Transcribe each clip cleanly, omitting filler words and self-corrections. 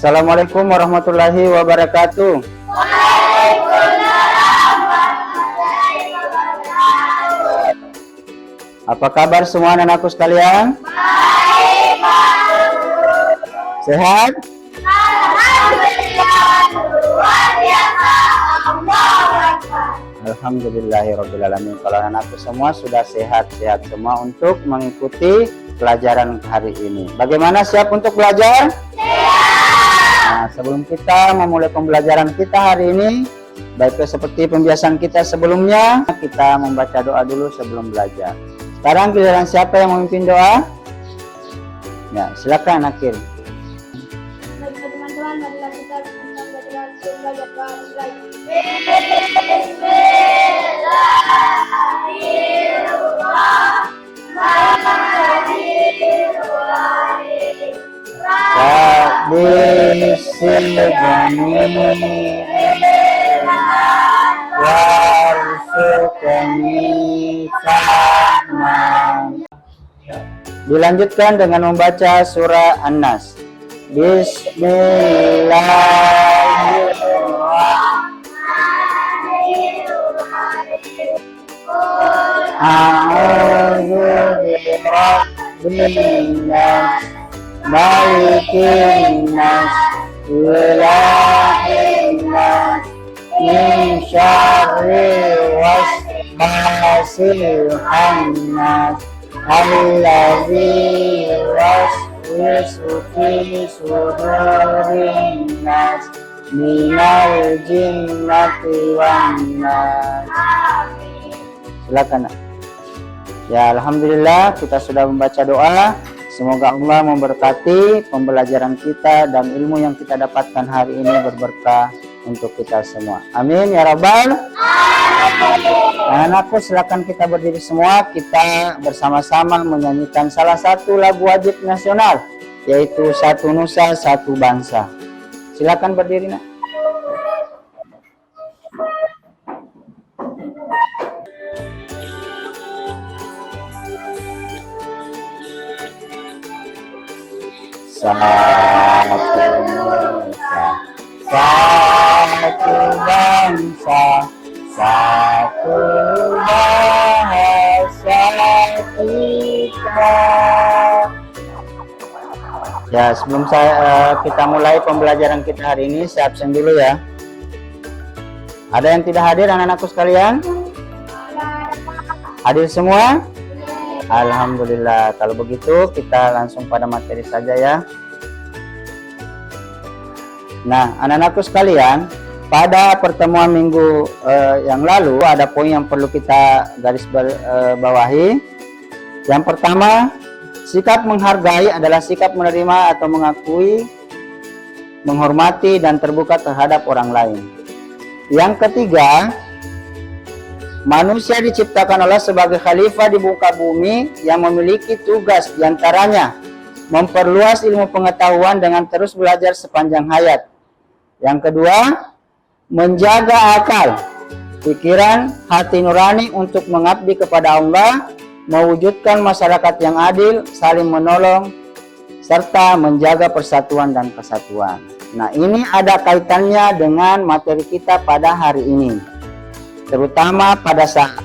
Assalamualaikum warahmatullahi wabarakatuh. Apa kabar semua anak-anakku sekalian? Baik, Pak. Sehat? Alhamdulillah, luar biasa. Allahu Akbar. Alhamdulillahirrabbilalamin. Kalau anak-anakku semua sudah sehat-sehat semua untuk mengikuti pelajaran hari ini. Bagaimana, siap untuk belajar? Nah, sebelum kita memulai pembelajaran kita hari ini, baiknya seperti pembiasaan kita sebelumnya, kita membaca doa dulu sebelum belajar. Sekarang giliran siapa yang memimpin doa? Ya, silakan Akhir. Bagi teman-teman, marilah kita belajar doa mulai. Dilanjutkan dengan membaca surah An-Nas. Bismillahirrahmanirrahim. A'udzu birabbin nas, malikin nas, ilahin nas, min syarri waswasil khannas, alladzi yuwaswisu fi sudurin nas, minal jinnati wan nas. Silakan. Ya, alhamdulillah kita sudah membaca doa. Semoga Allah memberkati pembelajaran kita dan ilmu yang kita dapatkan hari ini berberkah untuk kita semua. Amin ya rabbal alamin. Anak-anakku, silakan kita berdiri semua. Kita bersama-sama menyanyikan salah satu lagu wajib nasional, yaitu Satu Nusa Satu Bangsa. Silakan berdiri, Nak. Satu Nusa, satu bangsa, satu bahasa kita. Ya, sebelum kita mulai pembelajaran kita hari ini, saya absen dulu ya. Ada yang tidak hadir anak-anakku sekalian? Hadir semua? Alhamdulillah. Kalau begitu kita langsung pada materi saja ya. Nah, anak-anakku sekalian, pada pertemuan minggu yang lalu ada poin yang perlu kita garis bawahi. Yang pertama, sikap menghargai adalah sikap menerima atau mengakui, menghormati dan terbuka terhadap orang lain. Yang ketiga, manusia diciptakan Allah sebagai khalifah di muka bumi yang memiliki tugas diantaranya memperluas ilmu pengetahuan dengan terus belajar sepanjang hayat. Yang kedua, menjaga akal, pikiran, hati nurani untuk mengabdi kepada Allah, mewujudkan masyarakat yang adil, saling menolong, serta menjaga persatuan dan kesatuan. Nah, ini ada kaitannya dengan materi kita pada hari ini, terutama pada saat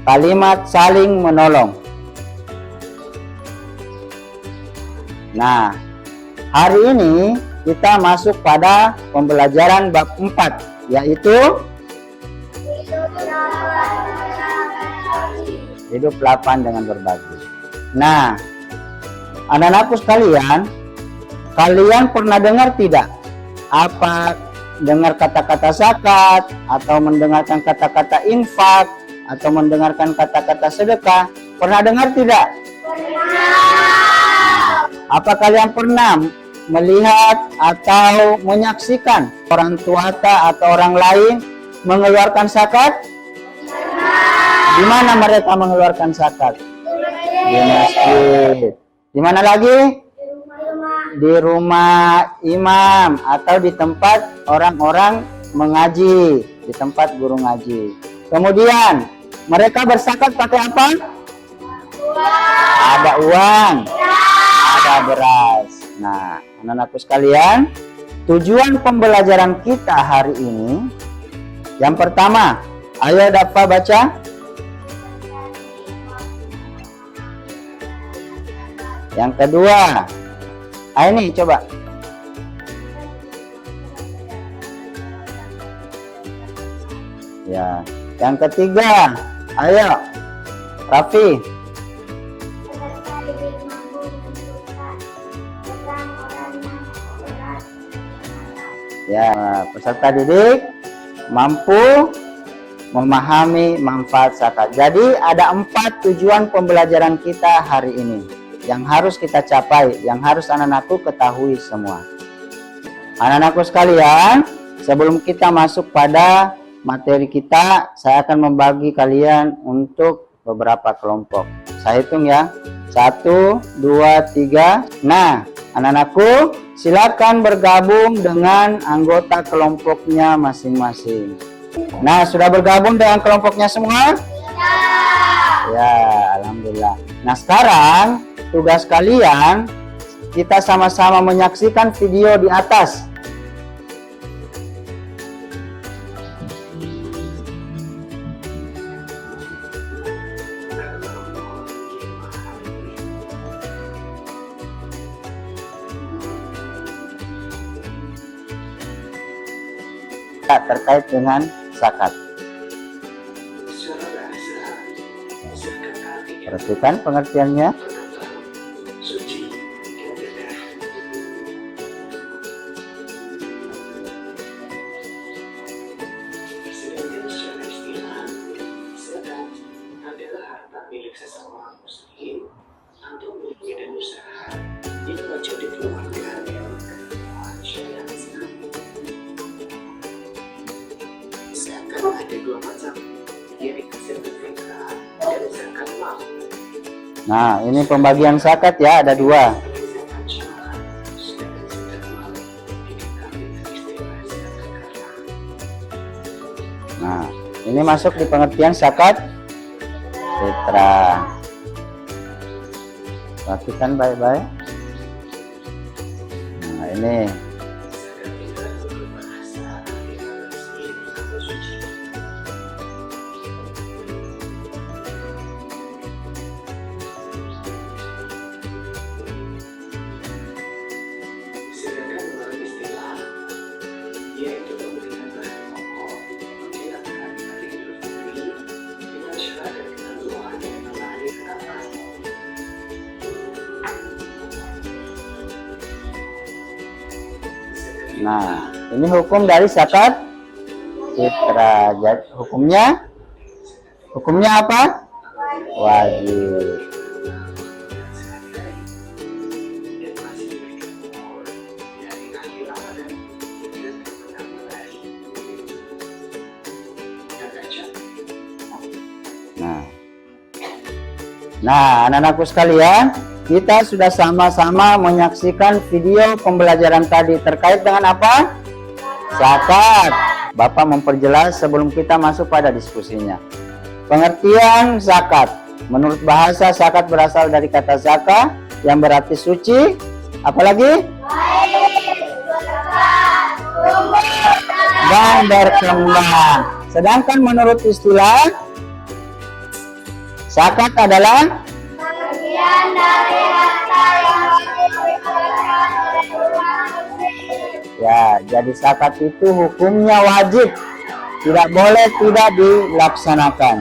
kalimat saling menolong. Nah, hari ini kita masuk pada pembelajaran bab 4, yaitu hidup lapang dengan berbagi. Nah, anak-anakku sekalian, kalian pernah dengar tidak? Apa dengar kata-kata zakat, atau mendengarkan kata-kata infak, atau mendengarkan kata-kata sedekah? Pernah dengar tidak? Pernah. Apa kalian pernah melihat atau menyaksikan orang tua atau orang lain mengeluarkan zakat? Di mana mereka mengeluarkan zakat? Di masjid. Di mana lagi? Di rumah imam atau di tempat orang-orang mengaji, di tempat guru ngaji. Kemudian mereka berzakat pakai apa? Ada uang, ada beras. Nah, anak-anakku sekalian, Tujuan pembelajaran kita hari ini, yang pertama, ayo dapat baca. Yang kedua, ini coba. Ya, yang ketiga, ayo, Raffi. Ya, peserta didik mampu memahami manfaat zakat. Jadi ada 4 tujuan pembelajaran kita hari ini yang harus kita capai, yang harus anak-anakku ketahui semua. Anak-anakku sekalian, sebelum kita masuk pada materi kita, saya akan membagi kalian untuk beberapa kelompok. Saya hitung ya. 1, 2, 3. Nah, anak-anakku silakan bergabung dengan anggota kelompoknya masing-masing. Nah, sudah bergabung dengan kelompoknya semua? Ya, alhamdulillah. Nah, sekarang tugas kalian, kita sama-sama menyaksikan video di atas. Terkait dengan zakat. Perhatikan pengertiannya. Ada 2 macam, yaitu zakat fitrah dan zakat mal. Nah, ini pembagian zakat ya, ada 2. Nah, ini masuk di pengertian zakat fitrah. Perhatikan baik-baik. Nah, ini. Nah, ini hukum dari zakat fitrah. Jadi hukumnya apa? Wajib. Nah, anak-anakku sekalian, kita sudah sama-sama menyaksikan video pembelajaran tadi terkait dengan apa? Zakat. Bapak memperjelas sebelum kita masuk pada diskusinya. Pengertian zakat. Menurut bahasa, zakat berasal dari kata zakah yang berarti suci. Apalagi? Dan berkembang. Sedangkan menurut istilah, zakat adalah bagian dari harta yang diberikan oleh umat muslim. ya, jadi zakat itu hukumnya wajib, tidak boleh tidak dilaksanakan.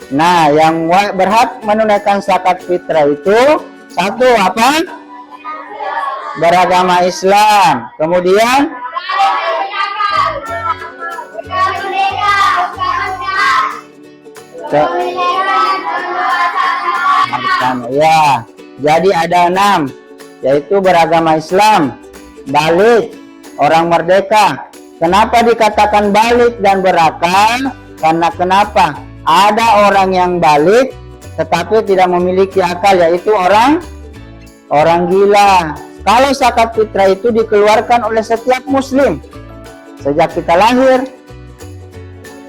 Nah, yang berhak menunaikan zakat fitrah itu 1 apa? Beragama Islam. Kemudian ya, jadi ada 6, yaitu beragama Islam, balik, orang merdeka. Kenapa dikatakan balik dan berakal? Karena kenapa? Ada orang yang balik tetapi tidak memiliki akal, yaitu orang gila. Kalau zakat fitrah itu dikeluarkan oleh setiap muslim sejak kita lahir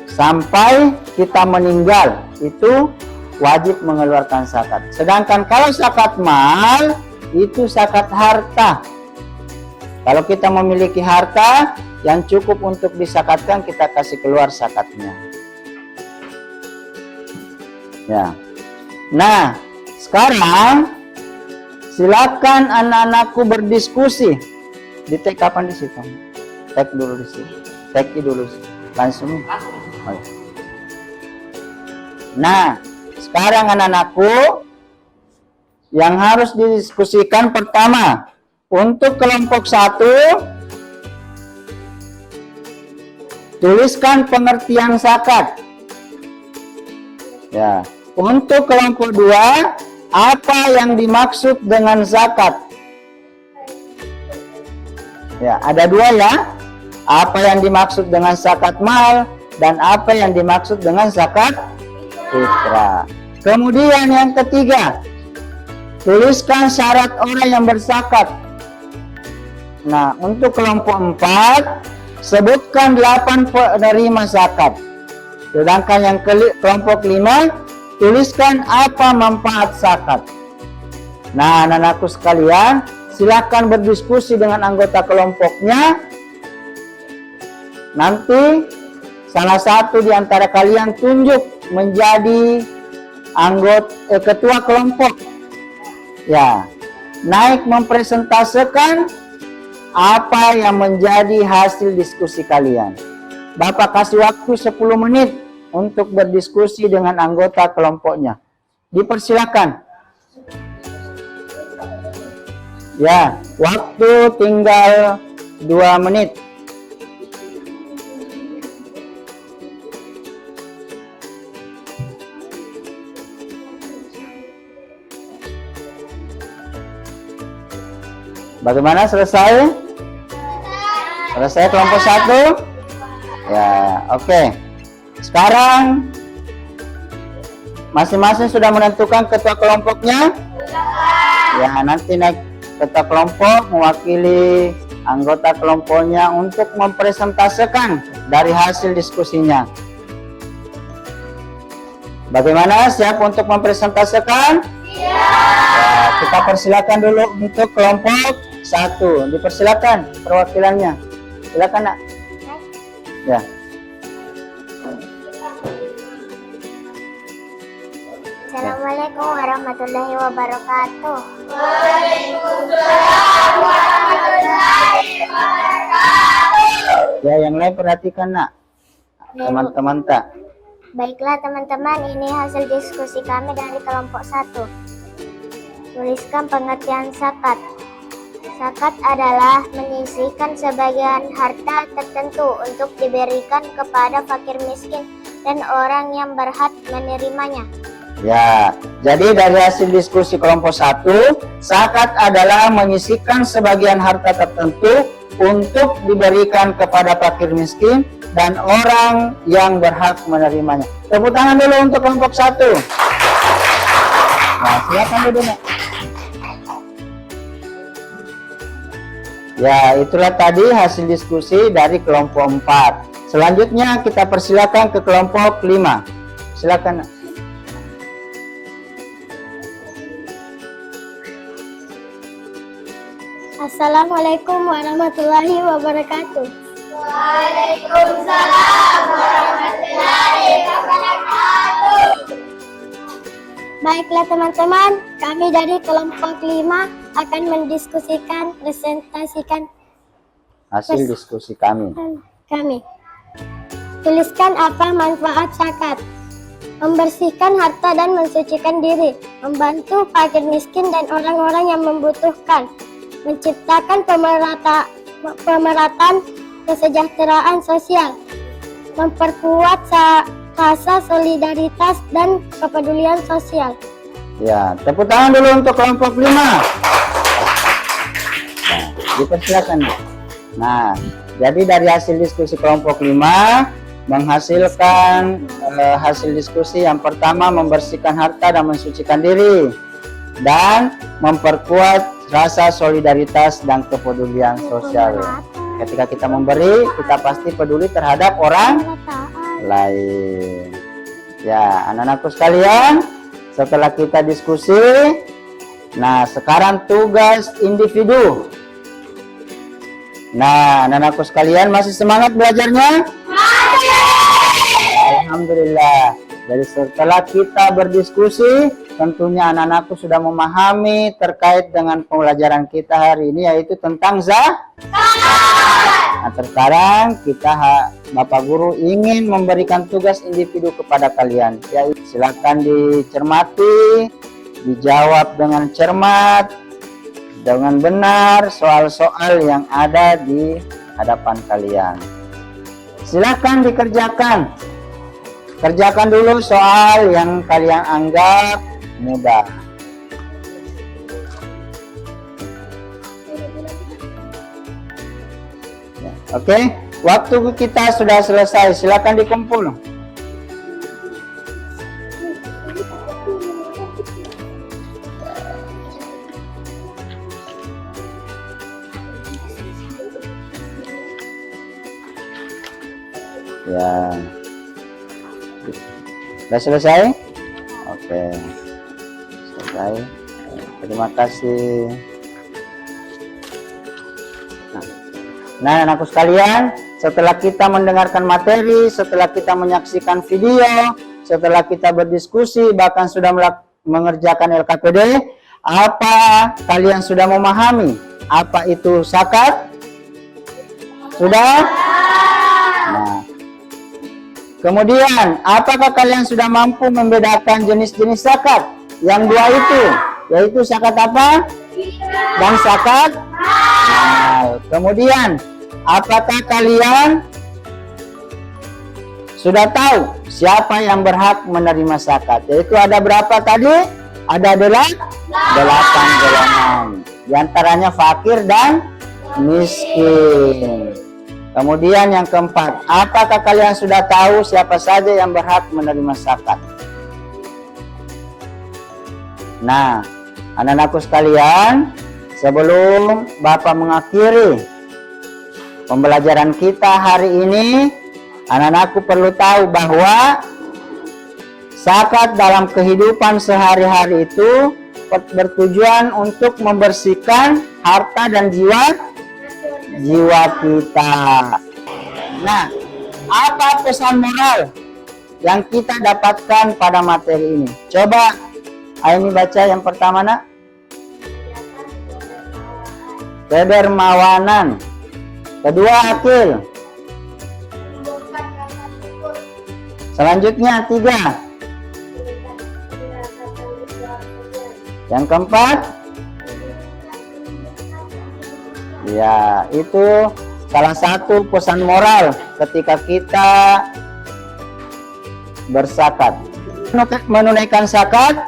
sampai kita meninggal, itu wajib mengeluarkan zakat. Sedangkan kalau zakat mal itu zakat harta. Kalau kita memiliki harta yang cukup untuk disakatkan, kita kasih keluar zakatnya. Ya. Nah, sekarang silakan anak-anakku berdiskusi. Di tag kapan di situ? Tag dulu di situ. Tag dulu langsung. Nah, sekarang anak-anakku yang harus didiskusikan pertama, untuk kelompok 1 tuliskan pengertian zakat. Ya, untuk kelompok 2 apa yang dimaksud dengan zakat? Ya, ada 2 ya. Apa yang dimaksud dengan zakat mal dan apa yang dimaksud dengan zakat fitrah. Kemudian yang ketiga, tuliskan syarat orang yang berzakat. Nah, untuk kelompok 4 sebutkan 8 penerima zakat. Sedangkan yang kelompok 5 tuliskan apa manfaat zakat. Nah, anak-anakku sekalian, silakan berdiskusi dengan anggota kelompoknya. Nanti salah satu di antara kalian tunjuk menjadi anggota ketua kelompok. Ya, naik mempresentasikan apa yang menjadi hasil diskusi kalian. Bapak kasih waktu 10 menit untuk berdiskusi dengan anggota kelompoknya. Dipersilakan. Ya, waktu tinggal 2 menit. Bagaimana, selesai? Selesai kelompok 1? Ya, oke. Sekarang masing-masing sudah menentukan ketua kelompoknya? Ya, nanti naik ketua kelompok mewakili anggota kelompoknya untuk mempresentasikan dari hasil diskusinya. Bagaimana, siap untuk mempresentasikan? Ya, kita persilakan dulu untuk kelompok 1. Dipersilakan perwakilannya. Silakan, Nak. Ya. Assalamualaikum warahmatullahi wabarakatuh. Waalaikumsalam warahmatullahi wabarakatuh. Ya, yang lain perhatikan, Nak. Teman-teman tak. Baiklah teman-teman, ini hasil diskusi kami dari kelompok 1. Tuliskan pengertian zakat. Zakat adalah menyisihkan sebagian harta tertentu untuk diberikan kepada fakir miskin dan orang yang berhak menerimanya. Ya, jadi dari hasil diskusi kelompok 1, zakat adalah menyisihkan sebagian harta tertentu untuk diberikan kepada fakir miskin dan orang yang berhak menerimanya. Tepuk tangan dulu untuk kelompok 1. Nah, silakan dulu, Nak. Ya, itulah tadi hasil diskusi dari kelompok 4. Selanjutnya kita persilakan ke kelompok 5. Silakan, Nak. Assalamualaikum warahmatullahi wabarakatuh. Waalaikumsalam warahmatullahi wabarakatuh. Baiklah teman-teman, kami dari kelompok 5 akan mendiskusikan, presentasikan Hasil diskusi kami. kami. Tuliskan apa manfaat zakat. Membersihkan harta dan mensucikan diri, membantu fakir miskin dan orang-orang yang membutuhkan, menciptakan pemerataan kesejahteraan sosial, memperkuat rasa solidaritas dan kepedulian sosial. Ya, tepuk tangan dulu untuk kelompok 5. Nah, dipersilakan. Nah, jadi dari hasil diskusi kelompok 5 menghasilkan hasil diskusi yang pertama, membersihkan harta dan mensucikan diri, dan memperkuat rasa solidaritas dan kepedulian sosial. Ketika kita memberi, kita pasti peduli terhadap orang lain. Ya, anak-anakku sekalian, setelah kita diskusi, Nah, sekarang tugas individu. Nah, anak-anakku sekalian masih semangat belajarnya? Alhamdulillah. Jadi setelah kita berdiskusi, tentunya anak-anakku sudah memahami terkait dengan pembelajaran kita hari ini, yaitu tentang zakat. Nah, sekarang Bapak Guru ingin memberikan tugas individu kepada kalian. Ya, silakan dicermati, dijawab dengan cermat, dengan benar soal-soal yang ada di hadapan kalian. Silakan dikerjakan. Kerjakan dulu soal yang kalian anggap mudah. Oke, waktu kita sudah selesai. Silakan dikumpul. Ya. Sudah selesai? Oke. Selesai. Terima kasih. Nah, anakku sekalian, setelah kita mendengarkan materi, setelah kita menyaksikan video, setelah kita berdiskusi, bahkan sudah mengerjakan LKPD, apa kalian sudah memahami apa itu zakat? Sudah? Nah, kemudian, apakah kalian sudah mampu membedakan jenis-jenis zakat? Yang dua itu, yaitu zakat apa? Dan zakat? Nah, kemudian, apakah kalian sudah tahu siapa yang berhak menerima zakat? Yaitu ada berapa tadi? Ada 8 golongan. Di antaranya fakir dan miskin. Kemudian yang keempat, apakah kalian sudah tahu siapa saja yang berhak menerima zakat? Nah, anak-anakku sekalian, sebelum Bapak mengakhiri pembelajaran kita hari ini, anak-anakku perlu tahu bahwa zakat dalam kehidupan sehari-hari itu bertujuan untuk membersihkan harta dan jiwa kita. Nah, apa pesan moral yang kita dapatkan pada materi ini? Coba Aini baca yang pertama, nak. Kedermawanan. Kedua, Akil. Selanjutnya 3. Yang keempat, ya, itu salah satu pesan moral ketika kita berzakat. Menunaikan zakat,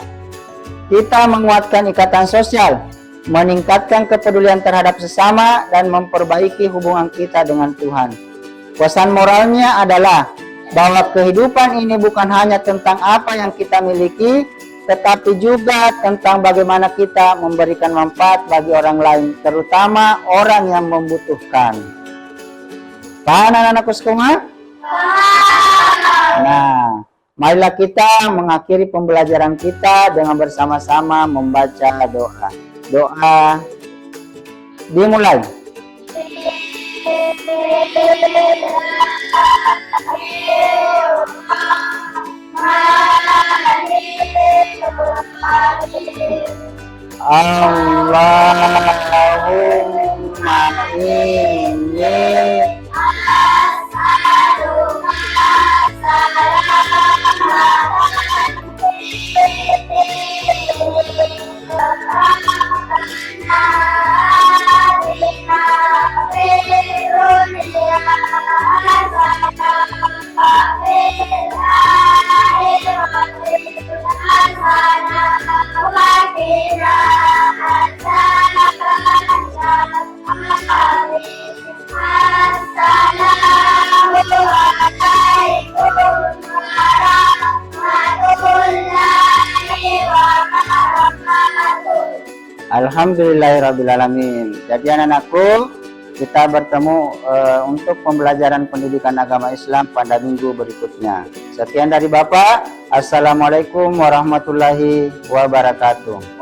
kita menguatkan ikatan sosial, meningkatkan kepedulian terhadap sesama, dan memperbaiki hubungan kita dengan Tuhan. Pesan moralnya adalah bahwa kehidupan ini bukan hanya tentang apa yang kita miliki, tetapi juga tentang bagaimana kita memberikan manfaat bagi orang lain, terutama orang yang membutuhkan. Paham anak-anakku semua? Nah, marilah kita mengakhiri pembelajaran kita dengan bersama-sama membaca doa. Doa dimulai. Allahumma inni Alhamdulillahirrabbilalamin. Jadi anak-anakku, kita bertemu untuk pembelajaran pendidikan agama Islam pada minggu berikutnya. Sekian dari Bapak. Assalamualaikum warahmatullahi wabarakatuh.